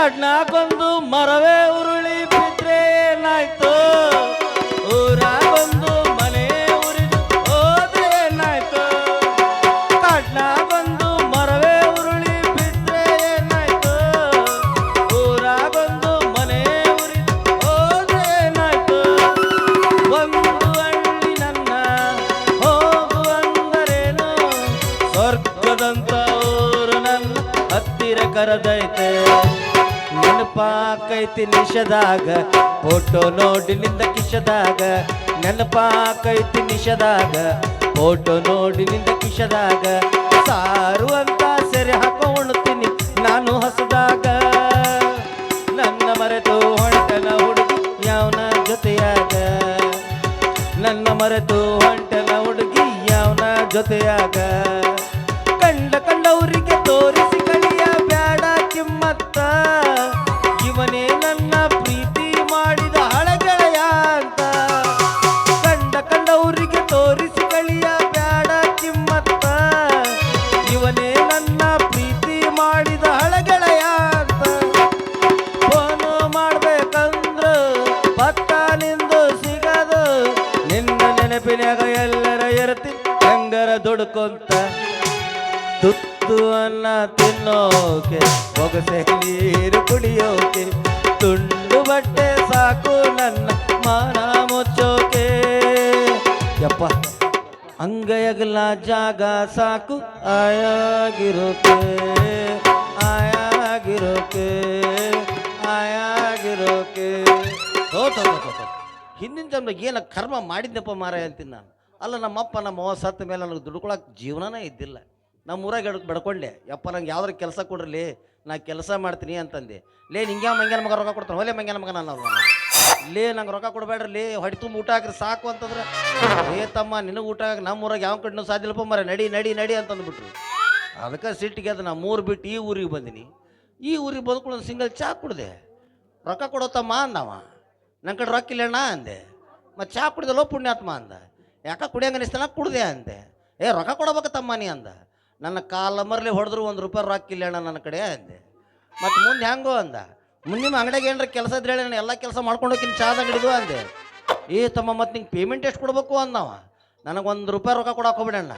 ಕಾಡ್ನಾಗೊಂದು ಮರವೇ ಉರುಳಿ ಬಿದ್ರೆ ಏನಾಯ್ತು, ಊರಾಗೊಂದು ಮನೆ ಉರಿದು ಹೋದ್ರೆ ಏನಾಯ್ತು. ಕಾಡ್ನಾಗೊಂದು ಮರವೇ ಉರುಳಿ ಬಿದ್ರೆ ಏನಾಯ್ತು, ಊರಾಗೊಂದು ಮನೆ ಉರಿದು ಹೋದ್ರೆ ಏನಾಯ್ತು. ಒಂದು ಹಳ್ಳಿ ನನ್ನ ಹೋಗುವಂದರೇನು, ಸ್ವರ್ಗದಂತ ಊರು ನನ್ನ ಹತ್ತಿರ ಕರೆದೈತೆ. ನೆನಪಾಕೈತಿ ನಿಷದಾಗ ಫೋಟೋ ನೋಡಿನಿಂದ ಕಿಶದಾಗ, ನೆನಪಾಕೈತಿ ನಿಷದಾಗ ಫೋಟೋ ನೋಡಿನಿಂದ ಕಿಶದಾಗ. ಸಾರು ಅಂತ ಸೆರೆ ಹಾಕೋ ಉಣ್ತೀನಿ ನಾನು ಹಸದಾಗ. ನನ್ನ ಮರೆತು ಹೊಂಟನ ಹುಡುಗಿ ಯಾವನ ಜೊತೆಯಾಗ, ನನ್ನ ಮರೆತು ಹೊಂಟನ ಹುಡುಗಿ ಯಾವನ ಜೊತೆಯಾಗ. ಕಂಡವರಿಗೆ ತೋರಿಸಿ ಕಳಿಯ ಬ್ಯಾಡ ಕಿಮ್ಮತ್ತ, ಇವನೇ ನನ್ನ ಪ್ರೀತಿ ಮಾಡಿದ ಹಳಗೆಳೆಯ ಅಂತ. ಕಂಡವರಿಗೆ ತೋರಿಸಿ ಕಳಿಯ ಬ್ಯಾಡ ಕಿಮ್ಮತ್ತ, ಇವನೇ ನನ್ನ ಪ್ರೀತಿ ಮಾಡಿದ ಹಳಗೆಳೆಯ ಅಂತ. ಫೋನು ಮಾಡ್ಬೇಕಂದ್ರ ಪತ್ತ ನಿಂದು ಸಿಗದು, ನಿನ್ನ ನೆನಪಿನಾಗ ಎಲ್ಲರ ಇರ್ತಿ ಹೆಂಗರ ದುಡ್ಕೊಂತ. ತುತ್ತು ಅನ್ನ ತಿನ್ನೋಕೆ, ಬೊಗಸೆ ನೀರು ಕುಡಿಯೋಕೆ, ತುಂಡು ಬಟ್ಟೆ ಸಾಕು ನನ್ನ ಮಾನ ಮುಚ್ಚೋಕೆ. ಯಪ್ಪ ಅಂಗೈಯಗಲ ಜಾಗ ಸಾಕು ಆಯಾಗಿರೋಕೆ, ಆಯಾಗಿರೋಕೆ, ಆಯಾಗಿರೋಕೆ. ಹಿಂದಿನ ಜನ್ಮದಾಗ ಏನು ಕರ್ಮ ಮಾಡಿದ್ದಪ್ಪ ಮಾರಾಯ ಅಂತೀನಿ ನಾನು. ಅಲ್ಲ ನಮ್ಮಪ್ಪ ನಮ್ಮವ್ವ ಸತ್ತ ಮೇಲೆ ನನಗೆ ದುಡ್ಕೊಳಕ್ಕೆ ಜೀವನನೇ ಇದ್ದಿಲ್ಲ. ನಮ್ಮ ಊರಾಗ ಬಡ್ಕೊಂಡೆ, ಯಪ್ಪ ನಂಗೆ ಯಾವ್ದಾರು ಕೆಲಸ ಕೊಡ್ರಲಿ ನಾ ಕೆಲಸ ಮಾಡ್ತೀನಿ ಅಂತಂದೆ. ಲೇ ನಿಂಗೆ ಮಂಗ್ಯಾನ ಮಗ ರೊಕ್ಕ ಕೊಡ್ತಾನೆ, ಹೊಲೆ ಮಂಗ್ಯಾನ ಮಗ ನಾನು ಲೇ ನಂಗೆ ರೊಕ್ಕ ಕೊಡಬೇಡ್ರಿ, ಹೊಡಿ ತುಂಬ ಊಟ ಹಾಕ್ರಿ ಸಾಕು ಅಂತಂದ್ರೆ, ಏ ತಮ್ಮ ನಿನಗೆ ಊಟ ಹಾಕಿ ನಮ್ಮ ಊರಾಗ ಯಾವ ಕಡೆ ಸಾಧ್ಯ ಇಲ್ಲಪ್ಪ ಮರ, ನಡಿ ನಡಿ ನಡಿ ಅಂತಂದ್ಬಿಟ್ರು. ಅದಕ್ಕೆ ಸಿಟ್ಟಿಗೆ ಅದು ನಾ 3 ಬಿಟ್ಟು ಈ ಊರಿಗೆ ಬಂದೀನಿ. ಈ ಊರಿಗೆ ಬಂದ್ಕೊಂಡು ಒಂದು ಸಿಂಗಲ್ ಚಾ ಕುಡ್ದೆ. ರೊಕ್ಕ ಕೊಡೋತಮ್ಮ ಅಂದವ, ನನ್ನ ಕಡೆ ರೊಕ್ಕ ಇಲ್ಲಣ್ಣ ಅಂದೆ. ಮತ್ತು ಚಾ ಕುಡ್ದಲ್ಲೋ ಪುಣ್ಯಾತ್ಮ ಅಂದ. ಯಾಕ ಕುಡಿಯಂಗೆ ಅನಿಸ್ತಾನ ಕುಡ್ದೆ ಅಂದೆ. ಏ ರೊಕ್ಕ ಕೊಡಬೇಕತ್ತಮ್ಮ ನೀ ಅಂದ. ನನ್ನ ಕಾಲ ಮರಲಿ ಹೊಡೆದ್ರು 1 ರೂಪಾಯಿ ರೊಕ್ಕ ಇಲ್ಲ ಅಣ್ಣ ನನ್ನ ಕಡೆ ಅಂದೆ. ಮತ್ತು ಮುಂದೆ ಹೆಂಗೋ ಅಂದ, ಮುಂದಿನ ಅಂಗಡಿಗೆ ಏನಾರ ಕೆಲಸ ಇದ್ರೆ ಹೇಳಿ ನಾನು ಎಲ್ಲ ಕೆಲಸ ಮಾಡ್ಕೊಂಡು ಹೋಗಿನಿ ಚಾದ ಅಂಗಡಿದು ಅಂದೆ. ಏ ತಮ್ಮ ಮತ್ತು ನಿಂಗೆ ಪೇಮೆಂಟ್ ಎಷ್ಟು ಕೊಡ್ಬೇಕು ಅಂದವ. ನನಗೆ 1 ರೂಪಾಯಿ ರೊಕ್ಕ ಕೊಡಕ್ಕೆ ಹೋಗ್ಬಿಡಣ್ಣ,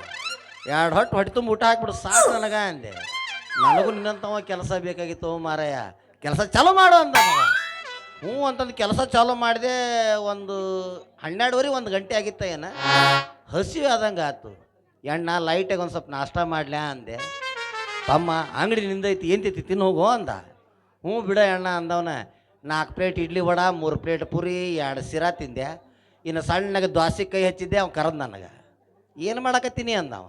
2 ಹೊಟ್ಟು ಹೊಟ್ಟೆ ತುಂಬ ಊಟ ಹಾಕ್ಬಿಡು ಸಾಕು ನನಗೆ ಅಂದೆ. ನನಗೂ ನಿನ್ನಂತವ ಕೆಲಸ ಬೇಕಾಗಿತ್ತು ಮಾರಾಯ, ಕೆಲಸ ಚಾಲೂ ಮಾಡು ಅಂದ ಮಗ. ಹ್ಞೂ ಅಂತಂದು ಕೆಲಸ ಚಾಲೂ ಮಾಡಿದೆ. ಒಂದು 12ವರೆ 1 ಗಂಟೆ ಆಗಿತ್ತ ಏನ, ಹಸಿವೆ ಆದಂಗೆ ಆಯ್ತು. ಎಣ್ಣ ಲೈಟಾಗಿ ಒಂದು ಸ್ವಲ್ಪ ನಾಷ್ಟ ಮಾಡ್ಲ್ಯಾ ಅಂದೆ. ತಮ್ಮ ಅಂಗಡಿ ನಿಂದೈತಿ ಏನ್ತೈತಿ ತಿನ್ನು ಹೋಗು ಅಂದ. ಹ್ಞೂ ಬಿಡ ಅಣ್ಣ ಅಂದವನ. 4 ಪ್ಲೇಟ್ ಇಡ್ಲಿ ವಡ, 3 ಪ್ಲೇಟ್ ಪುರಿ, 2 ಸಿರಾ ತಿಂದೆ. ಇನ್ನು ಸಣ್ಣಗೆ ದ್ವಾಸೆ ಕೈ ಹಚ್ಚಿದ್ದೆ. ಅವ್ನು ಕರೆದು ನನಗೆ ಏನು ಮಾಡಕತ್ತೀನಿ ಅಂದವ.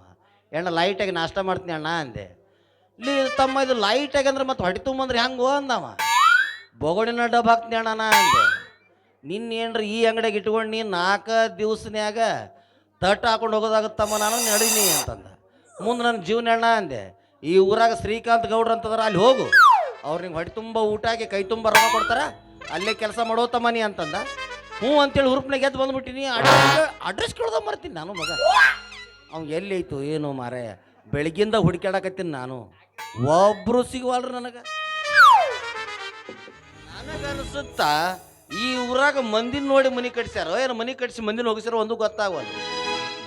ಎಣ್ಣ ಲೈಟಾಗಿ ನಾಷ್ಟ ಮಾಡ್ತೀನಿ ಅಣ್ಣ ಅಂದೆ. ಇಲ್ಲಿ ತಮ್ಮ ಇದು ಲೈಟಾಗಿ ಅಂದ್ರೆ ಮತ್ತು ಹೊಟ್ಟೆ ತುಂಬಂದ್ರೆ ಹೆಂಗೋ ಅಂದವ. ಬೊಗೋಡಿನ ಡಬ್ಬ ಹಾಕ್ತೀನಿ ಅಣ್ಣ ನಾ ಅಂದೆ. ನಿನ್ನೇನ್ರಿ ಈ ಅಂಗಡಿಯಾಗ ಇಟ್ಕೊಂಡು ನೀನು 4 ದಿವಸನ್ಯಾಗ ತಟ್ಟು ಹಾಕೊಂಡು ಹೋಗೋದಾಗುತ್ತಮ್ಮ ನಾನು ನಡೀನಿ ಅಂತಂದ. ಮುಂದೆ ನನ್ನ ಜೀವನ ಅಣ್ಣ ಅಂದೆ. ಈ ಊರಾಗ ಶ್ರೀಕಾಂತ್ ಗೌಡ್ರ ಅಂತಂದ್ರೆ ಅಲ್ಲಿ ಹೋಗು, ಅವ್ರು ನಿಂಗೆ ಹೊಟ್ಟೆ ತುಂಬ ಊಟ ಆಗಿ ಕೈ ತುಂಬ ರೊಕ್ಕ ಕೊಡ್ತಾರ, ಅಲ್ಲೇ ಕೆಲಸ ಮಾಡೋತಮ್ಮ ನೀ ಅಂತಂದ. ಹ್ಞೂ ಅಂತೇಳಿ ಹುರುಪ್ನಾಗ ಎದ್ದು ಬಂದ್ಬಿಟ್ಟಿನಿ. ಅಡ್ರೆಸ್ ಕೇಳ್ದ ಮರ್ತೀನಿ ನಾನು ಮಗ. ಅವ್ನು ಎಲ್ಲಿ ಐತು ಏನು ಮಾರೇ, ಬೆಳಗ್ಗಿಂದ ಹುಡುಕ್ಯಾಡಕತ್ತೀನಿ ನಾನು, ಒಬ್ಬರು ಸಿಗುವಲ್ರಿ ನನಗೆ. ನನಗನ್ಸುತ್ತಾ ಈ ಊರಾಗ ಮಂದಿನ ನೋಡಿ ಮನೆ ಕಟ್ಸ್ಯಾರೋ ಏನು, ಮನೆ ಕಟ್ಸಿ ಮಂದಿನ ಹೋಗಿಸ್ಯಾರೋ ಒಂದು ಗೊತ್ತಾಗವಲ್ಲ.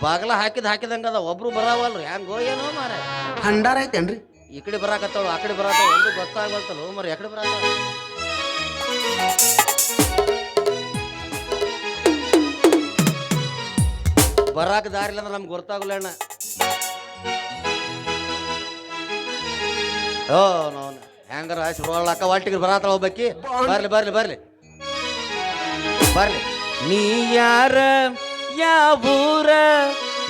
ಬಾಗಲ ಹಾಕಿದಂಗೆ ಅದ, ಒಬ್ರು ಬರಾವಲ್ರಿ ಹೆಂಗೋ ಏನೋ ಮಾರ. ಹಂಡಾರ ಐತೇನ್ರಿ? ಈ ಕಡೆ ಬರಾಕತ್ತಾವ ಆ ಕಡೆ ಬರಾತಾವ, ಒಂದು ಗೊತ್ತಾಗವಲ್ತಲ್ಲ ಮರ ಯಾಕಡೆ ಬರಾತಾವ. ಬರಾಕ ದಾರಿಲ್ಲ ಅಂದ್ರೆ ನಮ್ಗೆ ಗೊತ್ತಾಗಲ್ಲ ಅಣ್ಣ. ಓ ನೋನ್ ಹೆಂಗಾರ ಅಕ್ಕ ವಾಟಿಗೆ ಬರಾತಾಳ ಒಬ್ಬಾಕಿ. ಬರ್ಲಿ ಬರ್ಲಿ ಬರ್ಲಿ ಬರ್ಲಿ. ನೀ ಯಾರ ಯಾವೂರ,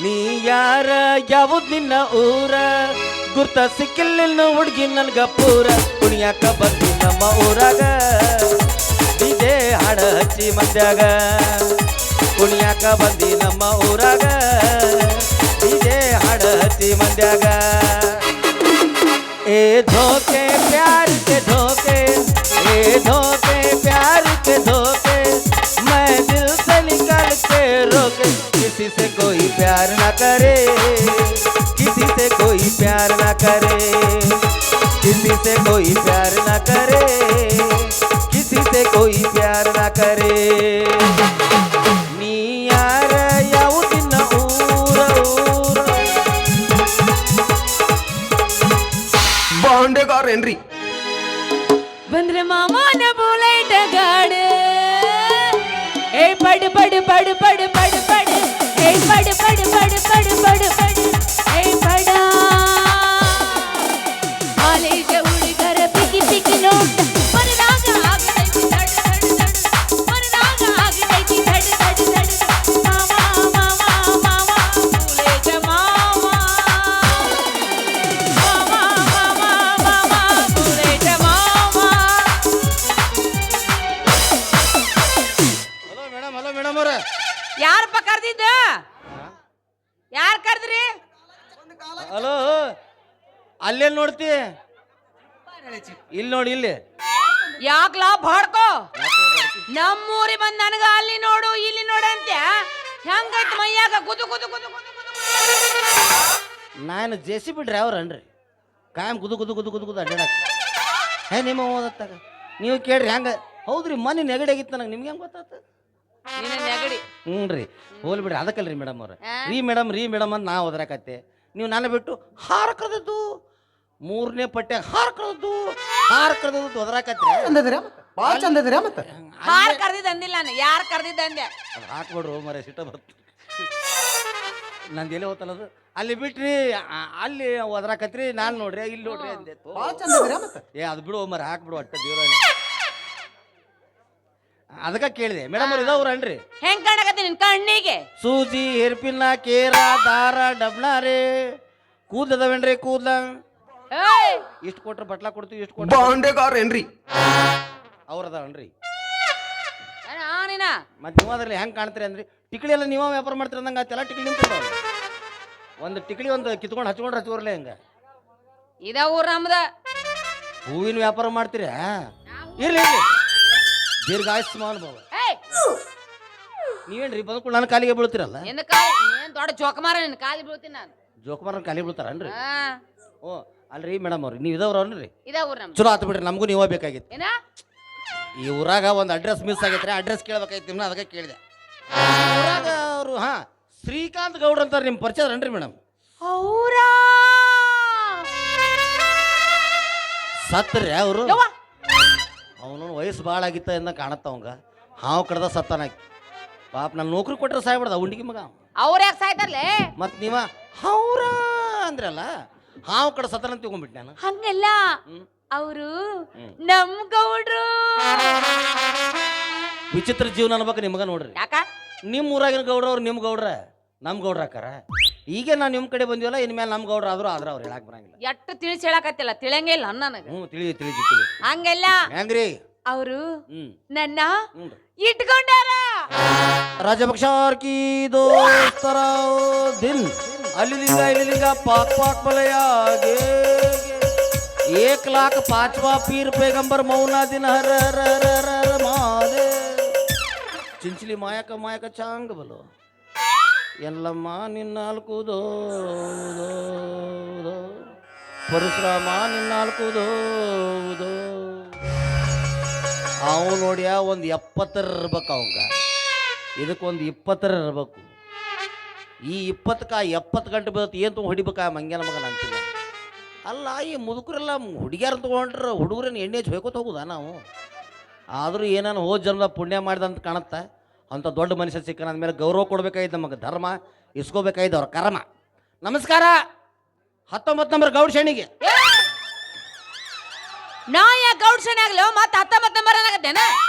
ನೀ ಯಾರ ಯಾವುದು ನಿನ್ನ ಊರ, ಗುರ್ತ ಸಿಕ್ಕಿಲ್ಲ ಹುಡುಗಿ ನನ್ಗ ಪೂರ. ಕುಣಿಯಾಕ ಬಂದಿ ನಮ್ಮ ಊರಾಗ, ಡಿಜೆ ಹಾಡ ಹಚ್ಚಿ ಮಂದ್ಯಾಗ. ಕುಣಿಯಾಕ ಬಂದಿ ನಮ್ಮ ಊರಾಗ, ಡಿಜೆ ಹಾಡ ಹಚ್ಚಿ ಮಂದ್ಯಾಗ. ए धोखे प्यार के धोखे, ए धोखे प्यार के धोखे, मैं दिल से निकल के रोके. किसी से कोई प्यार ना करे, किसी से कोई प्यार ना करे, किसी से कोई प्यार ना करे किसी से कोई प्यार ना करे ನೀ ಯಾರ ಯಾವುದಿನ ಊರ ಊರ ಬಾಂಡೆಗಾರೇನ್ರಿ ಬಂದ್ರೆ ಮಾಮನ ಬುಲೆಟ್ ಗಾಡಿ ಏ ಪಡ್ ಪಡ್ ಪಡ್ ಪಡ್ ಪಡ್ ಪಡ್ ಏ ಪಡ್ ಪಡ್ ಪಡ್ ಪಡ್ ಪಡ್ ಪಡ್ ಏ ಪಡ ಕಾಲೇಜ ಹುಡುಗರ ಪಿಕಿ ಪಿಕಿ ನೋಟ ಮನನಾಗ ಆಗೈತಿ ದಡ್ ದಡ್ ದಡ್ ಮನನಾಗ ಆಗೈತಿ ದಡ್ ದಡ್ ದಡ್ ಮಾಮ ಮಾಮ ಮಾಮ ಬುಲೆಟ್ ಮಾಮ ಮಾಮ ಮಾಮ ಮಾಮ ಬುಲೆಟ್ ಮಾಮ ಹಲೋ ಮೇಡಮ್ ಅವ್ರ ಯಾರಪ್ಪ ಕರ್ದಿದ್ದ ಯಾರ್ ಕರ್ದ್ರಿ ಹಲೋ ಅಲ್ಲೇನ್ ನೋಡ್ತಿ ಇಲ್ಲಿ ನೋಡಿ ಇಲ್ಲಿ ಯಾಕ್ಲಾ ಬಾಡ್ಕೋ ನಮ್ಮೂರಿ ಬಂದ್ ನನಗ ಅಲ್ಲಿ ನೋಡು ಇಲ್ಲಿ ನೋಡು ಅಂತ ಹೆಂಗೈತ್ ಮೈಯಾಗ ಕುದು ಕುದು ಕುದು ಕುದು ಕುದು ನಾನು ಜೆ ಸಿ ಬಿ ಡ್ರೈವರ್ ಅನ್ರಿ ಕಾಯಂ ಕುದು ಕುದು ಕುದು ಕುದು ಕುದು ಅಡ್ಡಾಡಕ್ಕೆ ಹೇ ನಿಮ್ಮ ಓದತ್ತಾಗ ನೀವು ಕೇಳ್ರಿ ಹೆಂಗ ಹೌದ್ರಿ ಮನೆ ನೆಗಡಿ ಆಗಿತ್ತು ನನಗೆ ನಿಮ್ಗೆ ಹೆಂಗೆ ಗೊತ್ತಾತ ನಿನ್ನ ನೆಗಡಿ ಹ್ಞೂ ರೀ ಹೋಲ್ ಬಿಡ್ರಿ ಅದಕ್ಕಲ್ರಿ ಮೇಡಮ್ ಅವ್ರ ಆ? ರೀ ಮೇಡಮ್ ಅಂತ ನಾ ಓದ್ರಾಕತ್ತೆ ನೀವು ನಾನು ಬಿಟ್ಟು ಹಾರ ಕರೆದದ್ದು 3ನೇ ಪಟ್ಟ್ಯಾಗ ಹಾರ ಕರೆದದ್ದು ಓದ್ರಾಕತ್ರಿ ಚಂದದಿರ ಭಾಳ ಚಂದದಿರ ಮತ್ತೆ ಹಾರ್ ಕರ್ದಿದ್ ಅಂದಿಲ್ಲ ನಾನು ಯಾರ್ ಕರ್ದಿದ್ದ ಅಂದೆ ಅದು ಹಾಕ್ಬಿಡ್ರು ಮರೆ ಸಿಟ್ಟ ಬರುತ್ತೆ ನಂದು ಎಲ್ಲಿ ಹೋತಲ್ಲದು ಅಲ್ಲಿ ಬಿಟ್ರಿ ಅಲ್ಲಿ ಓದ್ರಾಕತ್ರಿ ನಾನು ನೋಡ್ರಿ ಇಲ್ಲಿ ನೋಡ್ರಿ ಅಂದೆ ಭಾಳ ಚಂದದಿರ ಮತ್ತೆ ಏ ಅದು ಬಿಡು ಮರ ಹಾಕ್ಬಿಡು ಒಟ್ಟ ದೇವ್ರಾಣಿ ಅದಕ್ಕೆ ಕೇಳಿದೆ ಮೇಡಮ್ ಅವ್ರು ಇದಾವ್ರನ್ರಿ ಹೆಂಗ್ ಕಾಣಕತ್ತಿ ನಿನ್ ಕಣ್ಣಿಗೆ ಸೂಜಿ ಹೇರ್ಪಿನ್ನ ಕೇರ ದಾರ ಡಬ್ನಾರೆ ಕೂದಲದವೇನ್ರಿ ಕೂದ್ಲ ಏಯ್ ಇಷ್ಟು ಕೊಟ್ರೆ ಬಟ್ಲ ಕೊಡ್ತೀವಿ ಇಷ್ಟು ಕೊಟ್ರೆ ಬಾಂಡೆಗಾರೇನ್ರಿ ಅವ್ರದವನ್ರಿ ನೀನ ಮತ್ತೆ ನೀವು ಅದ್ರಲ್ಲಿ ಹೆಂಗೆ ಕಾಣ್ತೀರಿ ಅಂದ್ರಿ ಟಿಕ್ಳಿ ಎಲ್ಲ ನೀವು ವ್ಯಾಪಾರ ಮಾಡ್ತೀರಿ ಅಂದಂಗೆ ಆಯ್ತಲ್ಲ ಟಿಕ್ಳಿ ನಿಂತಿಲ್ಲ ಒಂದು ಟಿಕ್ಳಿ ಒಂದು ಕಿತ್ಕೊಂಡು ಹಚ್ಕೊಂಡ್ರೆ ಹಿಂಗೆ ಇದ ಊರ್ ನಮ್ದ ಹೂವಿನ ವ್ಯಾಪಾರ ಮಾಡ್ತೀರಿ ಇರ್ಲಿ ದೀರ್ಘಾಯುಷ್ಮಾನ್ ಭವ ಏಯ್ ನೀವೇನ್ರಿ ಬಂದ್ಕೊಂಡು ನನ್ನ ಕಾಲಿಗೆ ಬೀಳ್ತೀರಲ್ಲ ನಿನ್ನ ಕಾಲಿ ಏನ್ ದೊಡ್ಡ ಜೋಕಮಾರ ನಿನ್ನ ಕಾಲಿ ಬೀಳ್ತೀನಿ ನಾನು ಜೋಕುಮಾರನ ಕಾಲಿಗೆ ಬೀಳ್ತಾರನ್ರಿ ಹಾ ಓ ಅಲ್ರಿ ಮೇಡಮ್ ಅವ್ರಿ ನೀವು ಇದಾವ್ರನ್ರಿ ಇದ ಊರ್ ನಮ್ದು ಚಲೋ ಆತು ಬಿಡ್ರಿ ನಮಗೂ ನೀವೇ ಬೇಕಾಗಿತ್ತು ಏನ ಈ ಊರಾಗ ಒಂದು ಅಡ್ರೆಸ್ ಮಿಸ್ ಆಗೈತ್ರಿ ಅಡ್ರೆಸ್ ಕೇಳ್ಬೇಕಾಯ್ತು ನಿಮ್ಮನ್ನ ಅದಕ್ಕೆ ಕೇಳಿದೆ ಊರಾಗ ಅವರು ಶ್ರೀಕಾಂತ್ ಗೌಡ್ರ ಅಂತಾರೆ ನಿಮ್ಮ ಪರಿಚಯ ಅನ್ರಿ ಮೇಡಮ್ ಅವ್ರಾ ಸತ್ರಿ ಅವರು ಯವ್ವ ಅವನು ವಯಸ್ಸು ಭಾಳ ಆಗಿತ್ತ ಎಂದ ಕಾಣತ್ತ ಅವಂಗ ಹಾವು ಕಡ್ದ ಸತ್ತಾನಾಕಿ ಪಾಪ ನನ್ನ ನೌಕರಿ ಕೊಟ್ಟರೆ ಸಾಯ್ಬಿಡ್ದ ಉಂಡಿಗೆ ಮಗ ಅವ್ರ ಯಾಕೆ ಸಾಯ್ತಾರಲೇ ಮತ್ತು ನೀವ ಹೌರ ಅಂದ್ರಲ್ಲ ಹಾವು ಕಡ ಸತ್ತಾನ ತಗೊಂಡ್ಬಿಟ್ಟು ನಾನು ಹಂಗಲ್ಲ ಹ್ಮ್. ಅವರು ನಮ್ ಗೌಡ್ರು ವಿಚಿತ್ರ ಜೀವನ ಅನ್ಬೇಕು ನಿಮಗ ನೋಡ್ರಿ ಯಾಕ ನಿಮ್ಮ ಊರಾಗಿನ ಗೌಡ್ರ ಅವ್ರು ನಿಮ್ಮ ಗೌಡ್ರ ನಮ್ಮ ಗೌಡ್ರ ಹಾಕಾರ ಈಗ ನಾವು ನಿಮ್ಮ ಕಡೆ ಬಂದಿವಲ್ಲ ಇನ್ಮೇಲೆ ನಮ್ಮ ಗೌಡ್ರ ಆದ್ರೂ ಅವ್ರು ಹೇಳಕ್ ಬರಂಗಿಲ್ಲ ಎಟ್ಟು ತಿಳಿಸಿ ಹೇಳಕತ್ತಿಲ್ಲ ತಿಳಿಯಂಗೇ ಇಲ್ಲ ನನಗ ಹ್ಞೂ ತಿಳಿ ಹಂಗಲ್ಲ ಹೆಂಗ್ರಿ ಅವರು ಹ್ಞೂ ನನ್ನ ಹ್ಞೂ ಇಟ್ಕೊಂಡಾರ राजबक्षार की दोस्तर दिन अलीलिंगा पाक बलय आगे 1,05,000 पीर पैगंबर मौना दिन हर हर हर हर हर महादेव चिंचली मायक चांग बलो ಎಲ್ಲಮ್ಮ ನಿನ್ನಾಲ್ಕು ದೋ ಪರಶುರಾಮ ನಿನ್ನಾಲ್ಕು ದೋ ಅವು ನೋಡ್ಯ ಒಂದು 70 ಇರ್ಬೇಕು ಅವಂಗ ಇದಕ್ಕೊಂದು 20 ಇರ್ಬೇಕು ಈ 20ಕ್ಕೆ 70 ಗಂಟೆ ಬೀಳತ್ತೆ ಏನು ತುಂಬ ಹೊಡಿಬೇಕಾ ಮಂಗ್ಯಾನ ಮಗನ ಅಂತಿಲ್ಲ ಅಲ್ಲ ಈ ಮುದುಕರೆಲ್ಲ ಹುಡುಗಿಯಾರ ತೊಗೊಂಡ್ರೆ ಹುಡುಗರನ್ನ ಎಣ್ಣೆ ಹಚ್ಬೇಕೋತ ಹೋಗುದಾ ನಾವು ಆದರೂ ಏನಾನು ಹೋದ ಜನ್ಮದ ಪುಣ್ಯ ಮಾಡಿದಂತ ಕಾಣುತ್ತೆ ಅಂಥ ದೊಡ್ಡ ಮನುಷ್ಯ ಸಿಕ್ಕನ ಅಂದಮೇಲೆ ಗೌರವ ಕೊಡ್ಬೇಕಾಯ್ತು ನಮಗೆ ಧರ್ಮ ಇಸ್ಕೋಬೇಕಾಯ್ತು ಅವ್ರ ಕರ್ಮ ನಮಸ್ಕಾರ 19 ನಂಬರ್ ಗೌಡ್ ಶೆಣಿಗೆ ನಾ ಯಾ ಗೌಡ್ ಆಗ್ಲೋ ಮತ್ತ 19 ನಂಬರ್ ಏನಾಗತ್ತೇನ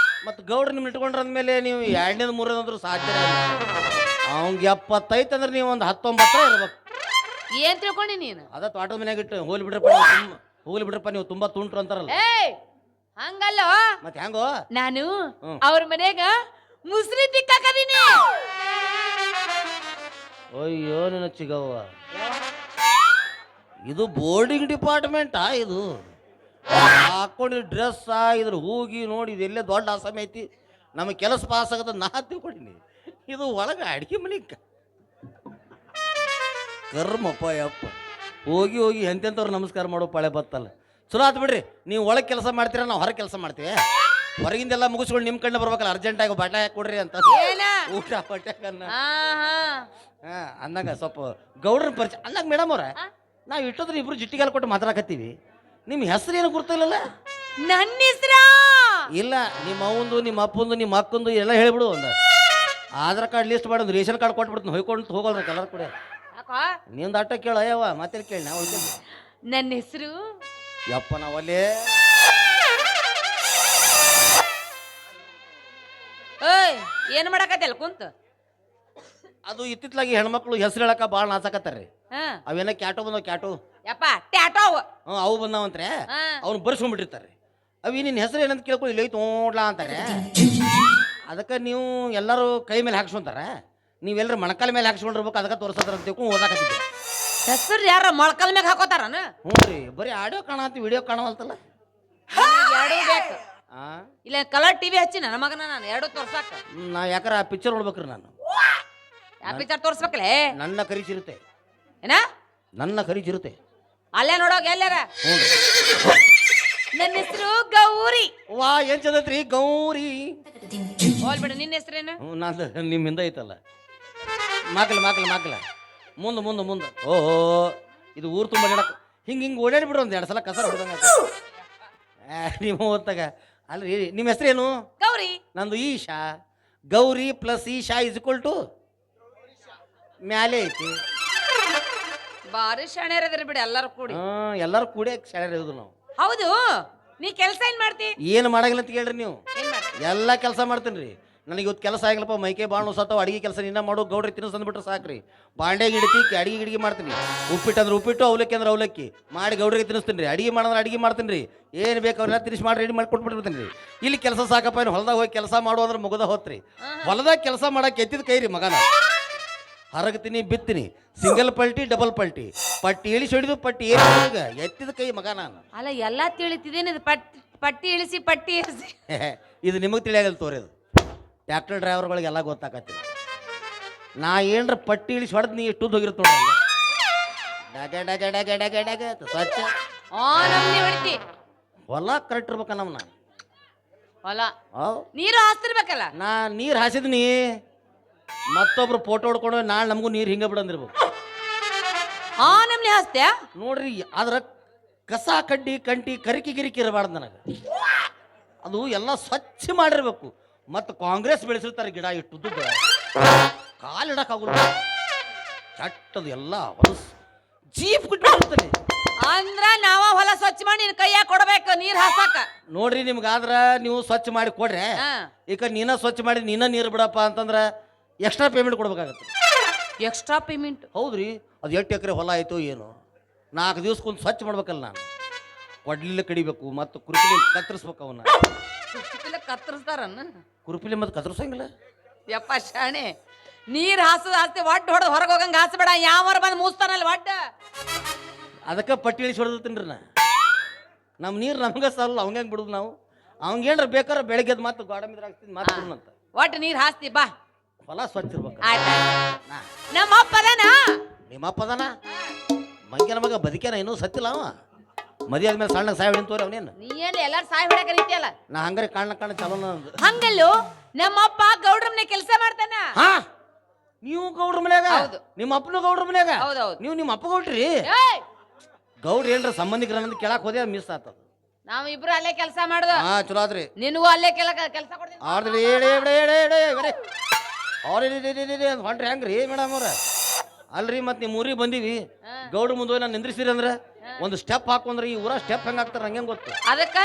ಮತ್ತು ಗೌಡ್ರು ನಿಮ್ಮ ಇಟ್ಕೊಂಡ್ರ ಅಂದಮೇಲೆ ನೀವು 2ನೇದು 3ನೇದು ಅಂದ್ರೂ ಸಾಧ್ಯ ಅವ್ನಿಗೆ 75 ಅಂದ್ರೆ ನೀವು ಒಂದು 19 ಇರ್ಬೇಕು ಏನ್ ತಿಳ್ಕೊಂಡಿ ನೀನು ಅದ ತೋಟದ ಮನ್ಯಾಗ ಇಟ್ಟು ಹೋಗ್ಲಿ ಬಿಡ್ರಪ್ಪ ನೀವು ತುಂಬಾ ತುಂಟ್ರು ಅಂತಾರಲ್ಲ ಏಯ್ ಹಂಗಲ್ಲೋ ಮತ್ತೆ ಹೆಂಗೋ ನಾನು ಹ್ಮ್. ಅವ್ರ ಮನೆಗ ಮುಸ್ರಿ ತಿಕ್ಕಾಕದೀನಿ ಅಯ್ಯೋ ನಿನ್ನ ಚಿಗವ್ವ ಇದು ಬೋರ್ಡಿಂಗ್ ಡಿಪಾರ್ಟ್ಮೆಂಟಾ ಇದು ಹಾಕೊಂಡಿದ್ ಡ್ರೆಸ್ ಇದ್ರ ಹೋಗಿ ನೋಡಿ ಇದು ಎಲ್ಲೇ ದೊಡ್ಡ ಆಸಾಮಿ ಐತಿ ನಮಗೆ ಕೆಲಸ ಪಾಸ್ ಆಗದ ನಾ ತಿಳ್ಕೊಂಡಿನಿ ಇದು ಒಳಗೆ ಅಡಿಗೆ ಮನೆ ಕರ್ಮಪ್ಪ ಯಪ್ಪ ಹೋಗಿ ಎಂತೆಂಥವ್ರು ನಮಸ್ಕಾರ ಮಾಡೋ ಪಳೆ ಬತ್ತಲ್ಲ ಚಲೋ ಆತು ಬಿಡ್ರಿ. ನೀವು ಒಳಗೆ ಕೆಲಸ ಮಾಡ್ತೀರಾ, ನಾವು ಹೊರಗೆ ಕೆಲಸ ಮಾಡ್ತೀವಿ. ಹೊರಗಿಂದೆಲ್ಲ ಮುಗಿಸ್ಕೊಂಡು ನಿಮ್ಮ ಕಣ್ಣ ಬರ್ಬೇಕಲ್ಲ, ಅರ್ಜೆಂಟಾಗಿ ಬಾಟ ಹಾಕಿ ಕೊಡ್ರಿ ಅಂತ ಏನ ಊಟ ಪಟ್ಯಾಕನ್ನ ಆಹಾ. ಅಂದಾಗ ಸ್ವಲ್ಪ ಗೌಡ್ರ ಪರಿಚಯ ಅಂದಾಗ ಮೇಡಮ್ ಅವ್ರ ನಾವು ಇಟ್ಟೋದ್ರೆ ಇಬ್ರು ಜಿಟ್ಟಿಗೆಲ್ಲ ಕೊಟ್ಟು ಮಾತಾಡಕತ್ತೀವಿ. ನಿಮ್ಮ ಹೆಸರು ಏನು ಗುರ್ತಿಲ್ಲಲ್ಲ? ನನ್ನ ಹೆಸ್ರ ಇಲ್ಲ, ನಿಮ್ಮ ಅವಂದು, ನಿಮ್ಮ ಅಪ್ಪಂದು, ನಿಮ್ಮ ಅಕ್ಕಂದು ಎಲ್ಲ ಹೇಳ್ಬಿಡು. ಒಂದು ಆಧಾರ್ ಕಾರ್ಡ್ ಲಿಸ್ಟ್ ಮಾಡಿ ಒಂದು ರೇಷನ್ ಕಾರ್ಡ್ ಕೊಟ್ಬಿಡ್ತೀನಿ, ಹೊಯ್ಕೊಂಡು ಹೋಗೋಲ್ಲ ಕಲರ್ ಕೂಡ. ಯಾಕೋ ನಿಂದು ಆಟ ಕೇಳ ಅಯ್ಯವ ಮತ್ತೆ ಕೇಳಿ ನಾವು ನನ್ನ ಹೆಸರು ಯಪ್ಪ ನಾವಲ್ಲೇ ಓಯ್ ಏನ್ ಮಾಡಕತ್ತಿಲ್ಲ ಕುಂತ ಅದು ಇತ್ತಿತ್ಲಾಗಿ ಹೆಣ್ಮಕ್ಳು ಹೆಸರು ಹೇಳಕ ಭಾಳ ನಾಚಕತ್ತಾರ್ರಿ. ಹಾ ಅವೇನ ಕ್ಯಾಟೋ ಬಂದವ ಕ್ಯಾಟೋ, ಯಪ್ಪ ಟ್ಯಾಟೋವ್ ಅವು ಬಂದಾವಂತ್ರೆ. ಹಾ ಅವ್ನು ಬರ್ಸ್ಕೊಂಡ್ಬಿಟ್ಟಿರ್ತಾರೆ. ಅವಿ ನಿನ್ನ ಹೆಸರು ಏನಂತ ಕೇಳ್ಕೊಳ್ಳಿ, ಇಲ್ಲಿ ತೊಗೊಂಡ್ಲಾ ಅಂತಾರೆ. ಅದಕ್ಕೆ ನೀವು ಎಲ್ಲರೂ ಕೈ ಮೇಲೆ ಹಾಕ್ಸ್ಕೊಂತಾರ, ನೀವೆಲ್ಲರೂ ಮೊಣಕಾಲ ಮೇಲೆ ಹಾಕ್ಸ್ಕೊಂಡಿರ್ಬೇಕು. ಅದಕ್ಕೆ ತೋರಿಸೋದ್ರ ಅಂತ ತಿಳ್ಕೊಂಡು ಓದಾಕತ್ತಿದ್ದೆ. ಹೆಸರು ಯಾರ ಮೊಳಕಲ್ ಮ್ಯಾಗ ಹಾಕೋತಾರನ? ಹ್ಞೂ ರೀ, ಬರೀ ಆಡಿಯೋ ಕಾಣತಿ, ವಿಡಿಯೋ ಕಾಣವಲ್ತಲ್ಲ. ಎರಡೂ ಬೇಕು. ಇಲ್ಲ ಕಲರ್ ಟಿವಿ ಹಚ್ಚಿ ನನ್ನ ಮಗನ ನಾನು ಎರಡು ತೋರ್ಸಾಕ. ನಾ ಯಾಕಾರ ಆ ಪಿಕ್ಚರ್ ನೋಡ್ಬೇಕ್ರಿ. ನಾನು ಯಾವ ಪಿಕ್ಚರ್ ತೋರ್ಸ್ಬೇಕಲೇ? ನನ್ನ ಖರೀಚಿರುತ್ತೆ, ಏನ ನನ್ನ ಖರೀಚಿರುತ್ತೆ. ಅಲ್ಲೇ ನೋಡೋಗ ಎಲ್ಲಾರ. ಹ್ಞೂ ರೀ. ನನ್ನ ಹೆಸರು ಗೌರಿ. ವಾ ಏನ್ ಚಂದತ್ರಿ ಗೌರಿ. ಹೋಲ್ಬಿಡ, ನಿನ್ನ ಹೆಸರೇನು? ಹ್ಞೂ ನಂದು ನಿಮ್ಮ ಹಿಂದೆ ಐತಲ್ಲ. ಮಾಕಲ ಮಾಕಲ ಮಾಕಲ ಮುಂದೆ ಮುಂದೆ ಮುಂದೆ. ಓಹೋ, ಇದು ಊರು ತುಂಬ ನಡಕ್ ಹಿಂಗೆ ಓಡಾಡಿಬಿಡ್ರಿ ಒಂದು 2 ಸಲ ಕಸ ಹೊಡೆದಂಗ. ನೀವು ಓದ್ತಾಗ ಅಲ್ರಿ. ನಿಮ್ಮ ಹೆಸರೇನು? ಗೌರಿ. ನಂದು ಈಶಾ. ಗೌರಿ ಪ್ಲಸ್ ಈಶಾ = ಮ್ಯಾಲೆ ಐತಿ. ಬಾರಿ ಶಾಣ್ಯರದ್ರಿ ಬಿಡಿ ಎಲ್ಲಾರು ಕೂಡಿ. ಎಲ್ಲರೂ ಕೂಡಿ ಶಾಲೆ ಇರೋದು ನಾವು. ಹೌದು, ನೀ ಕೆಲಸ ಏನ್ ಮಾಡ್ತಿ? ಏನು ಮಾಡಂಗಿಲ್ಲ ಅಂತ ಕೇಳ್ರಿ ನೀವು. ಏನ್ ಮಾಡ್ತಿ? ಎಲ್ಲ ಕೆಲಸ ಮಾಡ್ತೀನಿ ರೀ. ನನಗೆ ಇವತ್ತು ಕೆಲಸ ಆಗಿಲ್ಲಪ್ಪ, ಮೈಕೆ ಬಾಣು ಸತ್ತವ, ಅಡಿಗೆ ಕೆಲಸ ನಿನ್ನ ಮಾಡು, ಗೌಡ್ರಿ ತಿನ್ನಿಸ್ಬಿಟ್ರೆ ಸಾಕ್ರಿ. ಬಾಂಡೆಗೆ ಇಡ್ತಿ, ಅಡಿಗೆ ಗಿಡಿಗೆ ಮಾಡ್ತೀನಿ. ಉಪ್ಪಿಟ್ಟು ಅಂದ್ರೆ ಉಪ್ಪಿಟ್ಟು, ಅವಲಕ್ಕಿ ಅಂದ್ರೆ ಅವಲಕ್ಕಿ ಮಾಡಿ ಗೌಡ್ರಿಗೆ ತಿನ್ನಿಸ್ತೀನಿ ರೀ. ಅಡಿಗೆ ಮಾಡಿದ್ರೆ ಅಡಿಗೆ ಮಾಡ್ತೀನಿ ರೀ. ಏನು ಬೇಕು ಅವ್ರೆಲ್ಲ ತಿನ್ನಿಸಿ ಮಾಡಿ ರೆಡಿ ಮಾಡಿ ಕೊಟ್ಬಿಟ್ಟಿರ್ತೀನಿ ರೀ. ಇಲ್ಲಿ ಕೆಲಸ ಸಾಕಪ್ಪ, ಏನು ಹೊಲ್ದಾಗ ಹೋಗಿ ಕೆಲಸ ಮಾಡು ಅಂದ್ರೆ ಮುಗದ ಹೋತ್ರಿ. ಹೊಲದಾಗ ಕೆಲಸ ಮಾಡಕ್ಕೆ ಎತ್ತಿದ ಕೈ ರೀ ಮಗನ. ಹರಗ್ತೀನಿ, ಬಿತ್ತೀನಿ, ಸಿಂಗಲ್ ಪಲ್ಟಿ ಡಬಲ್ ಪಲ್ಟಿ, ಪಟ್ಟಿ ಇಳಿಸಿ ಹೊಡಿದು ಪಟ್ಟಿ ಏನು ಎತ್ತಿದ ಕೈ ಮಗ ನಾನು. ಅಲ್ಲ ಎಲ್ಲ ತಿಳಿತಿದೇನಿದು? ಪಟ್ಟಿ ಇಳಿಸಿ ಪಟ್ಟಿ ಇಳಿಸಿ. ಇದು ನಿಮಗೆ ತಿಳಿಯಾಗಲ್ಲ ತೋರಿದು. ಟ್ಯಾಕ್ಟರ್ ಡ್ರೈವರ್ಗಳಿಗೆಲ್ಲ ಗೊತ್ತಾಗತ್ತೆ. ನಾ ಏನರ ಪಟ್ಟಿ ಇಳಿಸಿ ಹೊಡೆದು ನೀ ಎಷ್ಟು ಹೋಗಿರುತ್ತೆ ನೋಡಿ. ಡಗ ಡಗ ಡಗ ಡಗ ಡಗ ಸ್ವಚ್ಛ ನಮ್ನಿ ಹೊಡಿತಿ. ಹೊಲ ಕರೆಕ್ಟ್ ಇರ್ಬೇಕ ನಮ್ನ. ಹೊಲ ನೀರು ಹಾಸ್ತಿರ್ಬೇಕಲ್ಲ. ನಾ ನೀರು ಹಾಸಿದ್ನಿ, ಮತ್ತೊಬ್ರು ಫೋಟೋ ಹೊಡ್ಕೊಂಡು ನಾಳೆ ನಮಗೂ ನೀರು ಹಿಂಗೆ ಬಿಡಂದಿರ್ಬೇಕು. ನಮ್ನಿ ಹಾಸ್ತ್ಯಾ ನೋಡ್ರಿ. ಅದ್ರ ಕಸ ಕಡ್ಡಿ ಕಂಟಿ ಕರಿಕಿ ಗಿರಿಕಿ ಇರಬಾರ್ದು ನನಗೆ. ಅದು ಎಲ್ಲ ಸ್ವಚ್ಛ ಮಾಡಿರ್ಬೇಕು. ಮತ್ತು ಕಾಂಗ್ರೆಸ್ ಬೆಳೆಸಿರ್ತಾರೆ ಗಿಡ ಇಟ್ಟು ಕಾಲಿಡಕ್ಕಾಗಲ್ಲ. ಚಟ್ಟದು ಎಲ್ಲ ಹೊಲಸು ಜೀಪ್ ಬಿಟ್ಟಿರ್ತಾರೆ. ಅಂದ್ರ ನಾವ ಹೊಲ ಸ್ವಚ್ಛ ಮಾಡಿ ನಿನ್ ಕೈಯಾಗ ಕೊಡ್ಬೇಕು ನೀರ್ ಹಾಸಾಕ. ನೋಡ್ರಿ, ನಿಮ್ಗಾದ್ರ ನೀವು ಸ್ವಚ್ಛ ಮಾಡಿ ಕೊಡ್ರೆ, ಈಗ ನೀನ ಸ್ವಚ್ಛ ಮಾಡಿ ನೀನ ನೀರು ಬಿಡಪ್ಪ ಅಂತಂದ್ರೆ ಎಕ್ಸ್ಟ್ರಾ ಪೇಮೆಂಟ್ ಕೊಡ್ಬೇಕಾಗತ್ತೆ. Extra payment? ಹೌದ್ರಿ. ಅದು 8 ಎಕರೆ ಹೊಲ ಆಯ್ತು ಏನು, 4 ದಿವ್ಸಕ್ಕೊಂದು ಸ್ವಚ್ಛ ಮಾಡ್ಬೇಕಲ್ಲ ನಾನು. ಕೊಡ್ಲಿಲ್ಲ ಕಡಿಬೇಕು, ಮತ್ತು ಕುರುಪಿಲಿ ಕತ್ತರಿಸ್ಬೇಕು. ಅವನ್ನ ಕತ್ತರಿಸ್ತಾರನ್ನ ಕುರುಪಿಲಿ ಮತ್ತು ಕತ್ತರಿಸಂಗಿಲ್ಲ. ಯಪ್ಪ ಶಾಣೆ, ನೀರ್ ಹಾಸದ ಹಾಸ್ತಿ ಒಡ್ಡ ಹೊಡೆದು ಹೊರಗೆ ಹೋಗಂಗ ಹಾಸಬೇಡ. ಯಾವಾರ ಬಂದು ಮೂಸ್ತಾನಲ್ಲ ಒಡ್ಡ. ಅದಕ್ಕೆ ಪಟ್ಟಿ ಇಳಿಸಿ ಹೊಡೆದಿರ್ತೀನಿ ರೀ ನಾ. ನಮ್ಮ ನೀರು ನಮ್ಗೆ ಸಲ್ಲ, ಅವಂಗೆ ಹೆಂಗೆ ಬಿಡುದು ನಾವು. ಅವಂಗೇನ್ರ ಬೇಕಾರೆ ಬೆಳಗ್ಗೆ ಮತ್ತೆ ಗೋಡಂಬಿದ್ರೆ ಹಾಕ್ತೀನಿ ಮಾತು ಅಂತ. ಒಟ್ಟು ನೀರ್ ಹಾಸ್ತಿ ಬಾ, ಹೊಲ ಸ್ವಚ್ಛ ಇರ್ಬೇಕು. ನಮ್ಮ ಅಪ್ಪ ಅದಾನ? ನಿಮ್ಮ ಅಪ್ಪ ಅದಾನ? ಮಂಗ್ಯನ ಮಗ ಬದುಕೇನ ಇನ್ನೂ ಸತ್ತಿಲ್ಲ ಅವ. ಮದಿ ಆದ್ಮೇಲೆ ಸಣ್ಣ ಸಾಯಿ ಹೊಡಿತೋರಿ ಅವನೇನು. ನೀ ಏನು ಎಲ್ಲಾರು ಸಾಯಿ ಹೊಡ್ಯಾಕ ರೀತಿಯಲ್ಲ. ನಾ ಹಂಗಾರೆ ಕಾಣ ಚಲೋ. ಹಂಗಲ್ಲೋ, ನಮ್ಮಪ್ಪ ಗೌಡ್ರ ಮನೆ ಕೆಲಸ ಮಾಡ್ತಾನ. ಹಾ, ನೀವು ಗೌಡ್ರ ಮನ್ಯಾಗ? ಹೌದು. ನಿಮ್ಮ ಅಪ್ಪನ ಗೌಡ್ರ ಮನ್ಯಾಗ? ಹೌದೌದು. ನೀವು ನಿಮ್ಮ ಅಪ್ಪ ಗೌಡ್ರಿ? ಗೌಡ್ರ ಏನ್ರ ಸಂಬಂಧಿಕರನ್ನ ಕೇಳಕ್ ಹೋದೆ ಮಿಸ್ ಆತದ. ನಾವ್ ಇಬ್ರು ಅಲ್ಲೇ ಕೆಲಸ ಮಾಡುದು. ಹಾ, ಚಲೋ ಆದ್ರಿ. ನಿನಗೂ ಅಲ್ಲೇ ಕೆಲಸ ಕೊಡ್ತೀನಿ. ಹೊಂಟ್ರಿ ಹೆಂಗ್ರಿ ಮೇಡಮ್ ಅವ್ರ? ಅಲ್ರಿ, ಮತ್ತೆ ನಿಮ್ಮ ಊರಿಗೆ ಬಂದೀವಿ, ಗೌಡ್ರ ಮುಂದೆ ನಾನು ನಿಂದ್ರಿಸಿರಿ ಅಂದ್ರೆ ಒಂದು ಸ್ಟೆಪ್ ಹಾಕೊಂಡ್ರೆ ಈ ಊರ ಸ್ಟೆಪ್ ಹೆಂಗೆ ಹಾಕ್ತಾರ ನಂಗೆ ಗೊತ್ತು. ಅದಕ್ಕ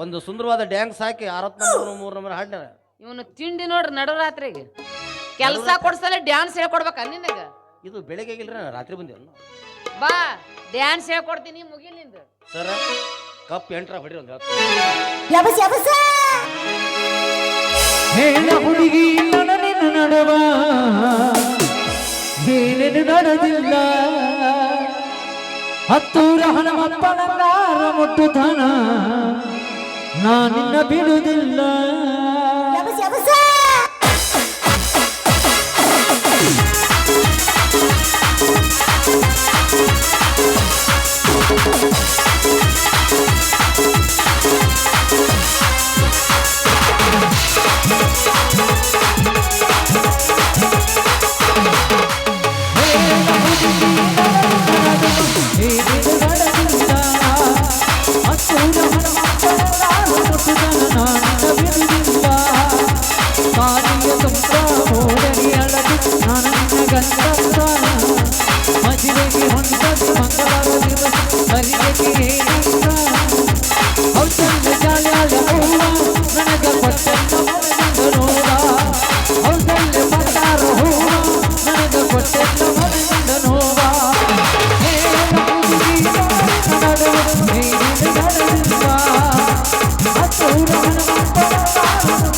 ಒಂದು ಸುಂದರವಾದ ಡ್ಯಾನ್ಸ್ ಹಾಕಿ 6 ನಂಬರ್ ಹಾಡ್ಯಾರ. ಇವನು ತಿಂಡಿ ನೋಡ್ರಿ ನಡುರಾತ್ರಿಗೆ ಕೆಲಸ ಕೊಡ್ಸಲ್ಲ ಡ್ಯಾನ್ಸ್ ಹೇಳ್ಕೊಡ್ಬೇಕ ನಿನಗ. ಇದು ಬೆಳಗ್ಗೆ ಆಗಿಲ್ರಿ, ರಾತ್ರಿ ಬಂದಿವಲ್ಲ. ಬಾ ಡ್ಯಾನ್ಸ್ ಹೇಳ್ಕೊಡ್ತೀನಿ ಮುಗಿಲಿಂದ. ಸರ ಕಪ್ ಎಂಟ್ರ ಹೊಡಿ ಒಂದು ಹುಡುಗಿ ನಿನ್ನ ನಡವ ಏನೇನು ನಡೆದಿಲ್ಲ. ಹತ್ತೂರ ಹಣಮಪ್ಪನ ಮುಟ್ಟುತ್ತಾನ, ನಾ ನಿನ್ನ ಬಿಡುವುದಿಲ್ಲ. ಊರ ಹನುಮಪ್ಪನ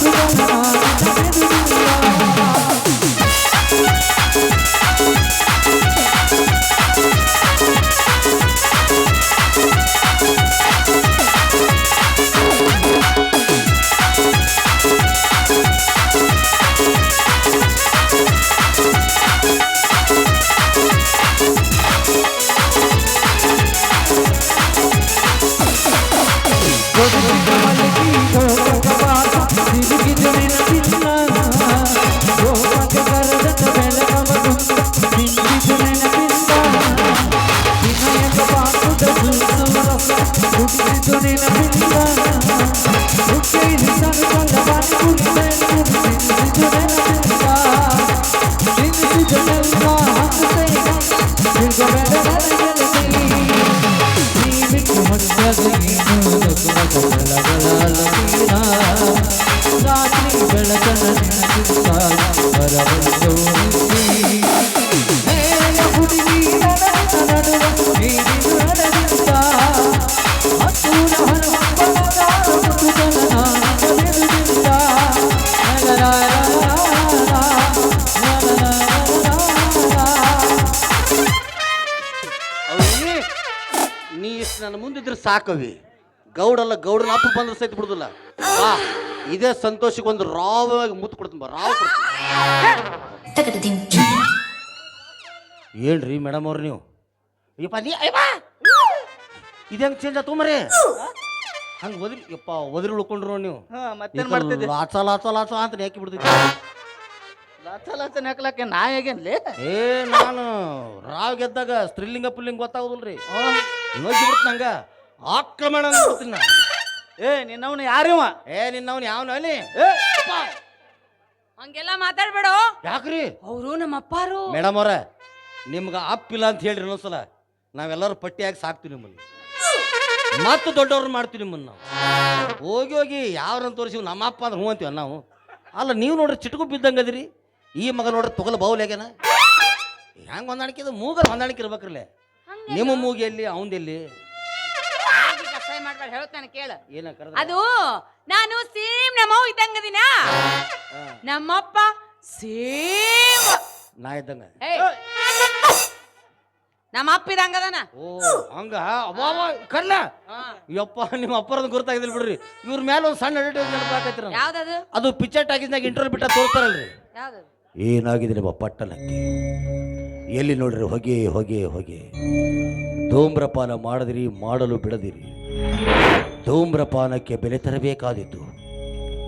ಮುಟ್ಟುತ್ತಾನ ರಾತ್ರಿ ಬೆಳಕನ ಹುಡುಗಿ ನೀ ಇಷ್ಟು ನನ್ನ ಮುಂದಿದ್ರೆ ಸಾಕವಿ ಗೌಡಲ್ಲ ಗೌಡನ ಅಪ್ಪ ಬಂದ್ರೆ ಸಹಿತ ಬಿಡುದಿಲ್ಲ ಬಾ ಇದೇ ಸಂತೋಷಕ್ಕೆ ಒಂದು ರಾವಾಗಿ ಮುತ್ತು ಕೊಡ್ತೀನಿ ಬಾ ರಾವ್ ಕೊಡ್ತೀನಿ ಏನ್ರಿ ಮೇಡಮ್ ಅವ್ರು ನೀವು ಯಪ್ಪ ನೀ ಇದು ಹೆಂಗೆ ಚೇಂಜ್ ಆತು ಮರೇ ಹಂಗೆ ಒದ್ರಿ ಯಪ್ಪ ಒದ್ರಿ ಉಳ್ಕೊಂಡ್ರು ನೀವು ಲಾಚ ಲಾಚ ಲಾಚ ಅಂತ ಹಾಕಿ ಬಿಡ್ತಿದ್ದೆ ಹಾಕ್ಲಕ್ಕೆ ನಾ ಹೇಗೇನ್ಲಿ ಏ ನಾನು ರಾವ್ ಗೆದ್ದಾಗ ಸ್ತ್ರೀಲಿಂಗ ಪುಲ್ಲಿಂಗ ಗೊತ್ತಾಗೋದಿಲ್ರಿ ನೋಗಿ ಬಿಡ್ತ ನಂಗ ಆಕ್ರಮಣ ಅಂದ್ಬಿಡ್ತೀನಿ ನಾನು ನಿನ್ನವನು ಯಾರಿವ ನಿನ್ನವನು ಯಾವನು ಅಲ್ಲಿ ಹಂಗೆಲ್ಲ ಮಾತಾಡ್ಬೇಡ ಯಾಕ್ರಿ ಅವರು ನಮ್ಮ ಅಪ್ಪಾರು ಮೇಡಮ್ ಅವ್ರ ನಿಮ್ಗೆ ಅಪ್ಪಿಲ್ಲ ಅಂತ ಹೇಳ್ರಿ ಇನ್ನೊಂದ್ಸಲ ನಾವೆಲ್ಲರೂ ಪಟ್ಟಿಯಾಗಿ ಸಾಕ್ತೀವಿ ನಿಮ್ಮನ್ನು ಮತ್ತೆ ದೊಡ್ಡವ್ರು ಮಾಡ್ತೀವಿ ನಿಮ್ಮನ್ನು ನಾವು ಹೋಗಿ ಹೋಗಿ ಯಾವ್ರನ್ನ ತೋರಿಸಿವಿ ನಮ್ಮ ಅಪ್ಪ ಅಂದ್ರೆ ಹ್ಞೂ ಅಂತೀವಿ ನಾವು ಅಲ್ಲ ನೀವು ನೋಡ್ರಿ ಚಿಟಕು ಬಿದ್ದಂಗೆ ಅದಿರಿ ಈ ಮಗ ನೋಡ್ರಿ ತೊಗಲು ಬಾವುಲ್ಯಾಗೇನ ಹೆಂಗೆ ಹೊಂದಾಣಿಕೆ ಇದು ಮೂಗಲ್ ಹೊಂದಾಣಿಕೆ ಇರ್ಬೇಕ್ರಲ್ಲೇ ನಿಮ್ಮ ಮೂಗಿ ಎಲ್ಲಿ ಅವಂದೆಲ್ಲಿ ಮಾಡ್ಬೇಡ ಹೇಳ್ತಾನೆ ಕೇಳ ಏನ ಅದು ನಾನು ಸೇಮ್ ನಮ್ಮವ್ ಇದ್ದಂಗದಿನ ನಮ್ಮಪ್ಪ ಸೇಮ್ ನಾ ಇದ್ದಂಗ ನಮ್ಮ ಅಪ್ಪ ಇದಂಗದನ ಓ ಹಂಗ ಅಬ್ಬಾವ ಕರ್ಲ ಯಪ್ಪ ನಿಮ್ಮ ಅಪ್ಪರದ ಗುರ್ತಾಗಿದ್ದಿಲ್ಲ ಬಿಡ್ರಿ ಇವ್ರ ಮೇಲೆ ಒಂದು ಸಣ್ಣ ಅಡ್ವರ್ಟೈಸ್ ನೆನಪಾಕೈತಿ ಯಾವ್ದದು ಅದು ಪಿಕ್ಚರ್ ಟಾಕೀಸ್ನಾಗ ಇಂಟರ್ವ್ಯೂ ಬಿಟ್ಟ ತೋರಿಸ್ತಾರಲ್ರಿ ಯಾವ್ದು ಏನಾಗಿದೆ ನಿಮ್ಮ ಪಟ್ಟಣಕ್ಕೆ ಎಲ್ಲಿ ನೋಡ್ರಿ ಹೊಗೆ ಹೊಗೆ ಹೊಗೆ ಧೂಮ್ರಪಾನ ಮಾಡದಿರಿ ಮಾಡಲು ಬಿಡದಿರಿ ಧೂಮ್ರಪಾನಕ್ಕೆ ಬೆಲೆ ತರಬೇಕಾದಿತ್ತು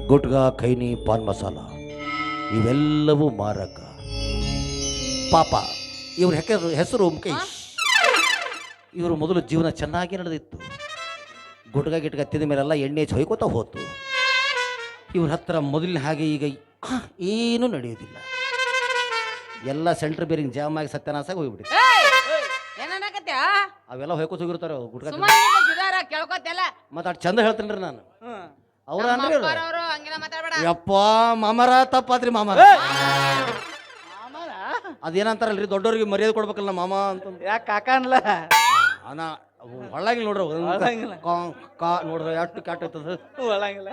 ಗುಟ್ಗಾ ಖೈನಿ ಪಾನ್ ಮಸಾಲ ಇವೆಲ್ಲವೂ ಮಾರಕ ಪಾಪ ಇವ್ರ ಹೆಸರು ಮುಖೇಶ್ ಇವರು ಮೊದಲು ಜೀವನ ಚೆನ್ನಾಗಿ ನಡೆದಿತ್ತು ಗುಟ್ಗ ಗಿಟ್ಗ ತಿಂದ ಮೇಲೆಲ್ಲ ಎಣ್ಣೆ ಹೊಯ್ಕೋತಾ ಹೋತು ಇವ್ರ ಹತ್ರ ಮೊದಲಿನ ಹಾಗೆ ಈಗ ಏನೂ ನಡೆಯೋದಿಲ್ಲ ಎಲ್ಲ ಸೆಂಟ್ರ್ ಬೇರಿಂಗ್ ಜಾಮ್ ಆಗಿ ಸತ್ಯನಾಸಾಗಿ ಹೋಗ್ಬಿಡಿ ಅವೆಲ್ಲ ಹೊಯ್ಕೋತ ಹೋಗಿರ್ತಾರೆ ಗುಟ್ಗ ಮತ್ತೆ ಅಷ್ಟು ಚಂದ ಹೇಳ್ತೇನೆ ನಾನು ಅವ್ರ ಅಂದ್ರೆ ಯಪ್ಪ ಮಾಮರ ತಪ್ಪಾತ್ರಿ ಮಾಮರ ಅದೇನಂತಾರಲ್ರಿ ದೊಡ್ಡವ್ರಿಗೆ ಮರ್ಯಾದೆ ಕೊಡ್ಬೇಕಲ್ಲ ಮಾಮ ಅಂತ ಯಾಕೆ ಕಾಕ ಅನ್ಲ ಅನ ಒಳ್ಳಾಗಿಲ್ಲ ನೋಡ್ರಿ ನೋಡ್ರಿ ಎಷ್ಟು ಕ್ಯಾಟ್ ಐತದ ಒಳಂಗಿಲ್ಲ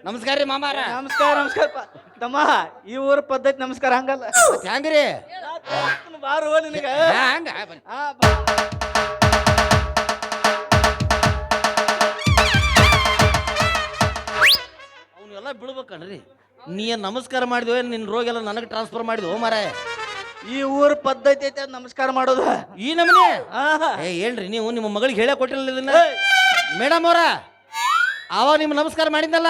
ನಮಸ್ಕಾರ ರೀ ಮಾಮಾರ ನಮಸ್ಕಾರ ನಮಸ್ಕಾರ ತಮ್ಮ ಈ ಊರ ಪದ್ಧತಿ ನಮಸ್ಕಾರ ಹಂಗಲ್ಲ ಹೆಂಗ್ರಿ ಬಾರು ನಿನಗ ಹಂಗ ಅವನ್ನೆಲ್ಲ ಬಿಡ್ಬೇಕನ್ರಿ ನೀ ನಮಸ್ಕಾರ ಮಾಡಿದ್ವಿ ನಿನ್ನ ರೋಗ ಎಲ್ಲ ನನಗೆ ಟ್ರಾನ್ಸ್ಫರ್ ಮಾಡಿದ್ವು ಮಾರಾಯ ಈ ಊರ ಪದ್ಧತಿ ಐತೆ ನಮಸ್ಕಾರ ಮಾಡೋದು ಈ ನಮನೆ ಏನ್ರಿ ನೀವು ನಿಮ್ಮ ಮಗಳಿಗೆ ಹೇಳೇ ಕೊಟ್ಟಿರಲಿಲ್ಲ ಇದನ್ನ ಮೇಡಮ್ ಅವರ ಅವ ನಿಮ್ಗೆ ನಮಸ್ಕಾರ ಮಾಡಿದ್ನಲ್ಲ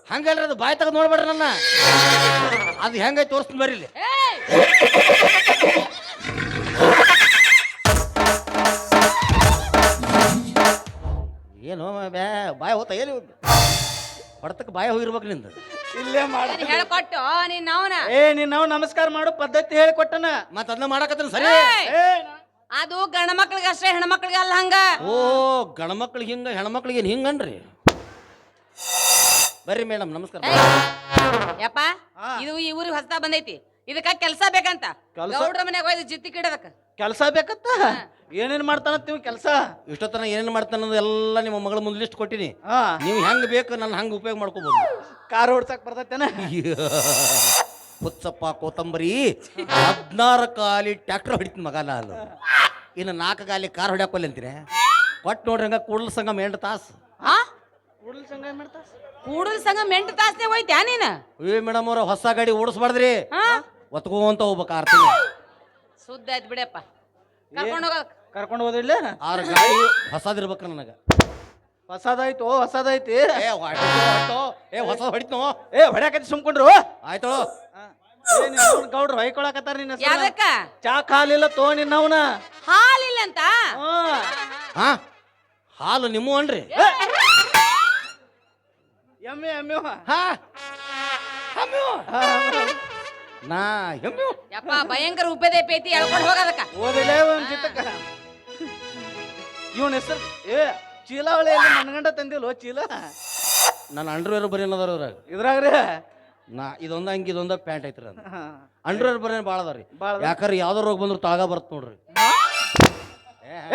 ಹಂಗಲ್ರಿ ಅದು ಬಾಯಿ ತೆಗೆದು ನೋಡ್ಬೇಡ್ರಿ ನನ್ನ ಅದು ಹೆಂಗೈತೆ ತೋರಿಸ್ತೀನಿ ಬರ್ರಿ ಇಲ್ಲಿ ಏನು ಬಾಯಿ ಹೋತ ಏನು ಹೊಡ್ತಕ್ಕೆ ಬಾಯಿ ಹೋಗಿರ್ಬೇಕು ನಿಂದು ಇಲ್ಲೇ ಮಾಡಿ ಹೇಳ್ಕೊಟ್ಟು ನಿನ್ನ ನಮಸ್ಕಾರ ಮಾಡೋ ಪದ್ಧತಿ ಹೇಳಿಕೊಟ್ಟನ ಮತ್ತೆ ಅದನ್ನ ಮಾಡಕತ್ತ ಸರಿ ಅದು ಗಂಡ ಮಕ್ಳಿಗೆ ಅಷ್ಟೇ ಹೆಣ್ಮಕ್ಳಿಗೆ ಅಲ್ಲ ಹಂಗ ಓ ಗಂಡ್ಮಕ್ಳಿಗೆ ಹಿಂಗ ಹೆಣ್ಮಕ್ಳಿಗೆ ಏನು ಹಿಂಗನ್ರಿ ಬರ್ರಿ ಮೇಡಮ್ ನಮಸ್ಕಾರ ಯಪ್ಪ ಇದು ಈ ಊರಿಗೆ ಹೊಸದ ಬಂದೈತಿ ಇದಕ್ಕ ಕೆಲಸ ಬೇಕಂತ ಗೌಡ್ರ ಮನೆಗೆ ಹೋಯ್ದು ಜಿತ್ತಿ ಕಿಡದಕ್ಕ ಕೆಲಸ ಬೇಕತ್ತ ಏನೇನ್ ಮಾಡ್ತಾನಂತ ನೀವು ಕೆಲಸ ಇಷ್ಟೊತ್ತನ ಏನೇನು ಮಾಡ್ತಾನೆ ಅನ್ನೋದು ಎಲ್ಲ ನಿಮ್ಮ ಮಗಳ ಮುಂದೆ ಲಿಸ್ಟ್ ಕೊಟ್ಟಿನಿ ಹಾ ನೀವು ಹೆಂಗೆ ಬೇಕು ನಾನು ಹಂಗೆ ಉಪಯೋಗ ಮಾಡ್ಕೋಬೋದು ಕಾರ್ ಓಡ್ಸಕ್ ಬರ್ತೈತೇನ ಹುಚ್ಚಪ್ಪ ಕೋತಂಬರಿ 16 ಕಾಲಿ ಟ್ರ್ಯಾಕ್ಟರ್ ಹೊಡಿತೀನಿ ಮಗ ನಾನು ಇನ್ನು 4 ಗಾಲಿ ಕಾರ್ ಹೊಡ್ಯಾಕೊಲ್ಲ ಅಂತೀರ ಕೊಟ್ಟು ನೋಡ್ರಿ ಹಂಗ ಕೂಡಲ ಸಂಗಮ 8 ತಾಸು ಹಾ ಕೂಡಲ್ ಸಂಘ ಏನ್ ಮಾಡ್ತಾ ಕೂಡಲ್ ಸಂಘ 8 ತಾಸ್ನೇ ಹೋಯ್ತ್ಯಾ ನೀನ ಏ ಮೇಡಮ್ ಅವ್ರ ಹೊಸ ಗಾಡಿ ಓಡಿಸ್ಬಾರ್ದ್ರಿ ಹಾ ಒತ್ಕೊಂತ ಹೋಗ್ಬೇಕು 6 ತಿಂಗಳು ಸುದ್ದ ಆಯ್ತು ಬಿಡಪ್ಪ ಕರ್ಕೊಂಡು ಹೋಗಕ್ ಕರ್ಕೊಂಡು ಹೋದಿಲ್ಲ 6 ಗಾಡಿ ಹೊಸದಿರ್ಬೇಕು ನನಗೆ ಹೊಸದೈತಿ ಏ ಹೊಡಿತು ಏ ಹೊಸ ಹೊಡಿತು ಏ ಹೊಡ್ಯಾಕತ್ತಿ ಸುಮ್ಕೊಂಡ್ರು ಆಯ್ತಳು ಗೌಡ್ರು ಹೊಯ್ಕೊಳಕತ್ತಾರ ನಿನ್ನ ಹೆಸ್ರನ್ನ. ಯಾವ್ದಕ್ಕ ಚಾ ಕಾಲಿಲ್ಲ ತೋ ನಿನ್ನವನ ಹಾಲಿಲ್ಲ ಅಂತ ಹಾ ಹಾಲು ನಿಮ್ಮ ಅನ್ರಿ ಎಮ್ಮೆ ಎಮ್ಮೆ ಹಾ ನಾ ಹೆಮ್ಮೆ ಯಪ್ಪ ಭಯಂಕರ ಉಪ್ಪೆದೆ ಪೇತಿ ಎಳ್ಕೊಂಡು ಹೋಗದಕ್ಕ ಓದಿಲ್ಲ ಒಂದ್ ಚಿತ್ತಕ್ಕ ಇವನ್ ಹೆಸರು ಏ ಚೀಲ ಹೊಳೆಯಲ್ಲಿ ಮನ್ಗಂಡ ತಂದಿಲ್ವ ಚೀಲ ನನ್ನ ಅಂಡರ್ವೇರ್ ಬರೀ ಏನದಾರ ಇದ್ರಾಗ್ರಿ ನಾ ಇದೊಂದ ಅಂಗಿ ಇದೊಂದ ಪ್ಯಾಂಟ್ ಐತ್ರಿ ಅದು ಅಂಡರ್ವೇರ್ ಬರೀ ಭಾಳ ಅದಾವ್ರಿ ಭಾಳ ಅದಾವ. ಯಾಕಂದ್ರೆ ಯಾವ್ದೋ ರೋಗ ಬಂದ್ರು ತಾಗ ಬರ್ತ ನೋಡ್ರಿ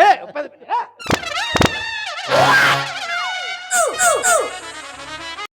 ಏ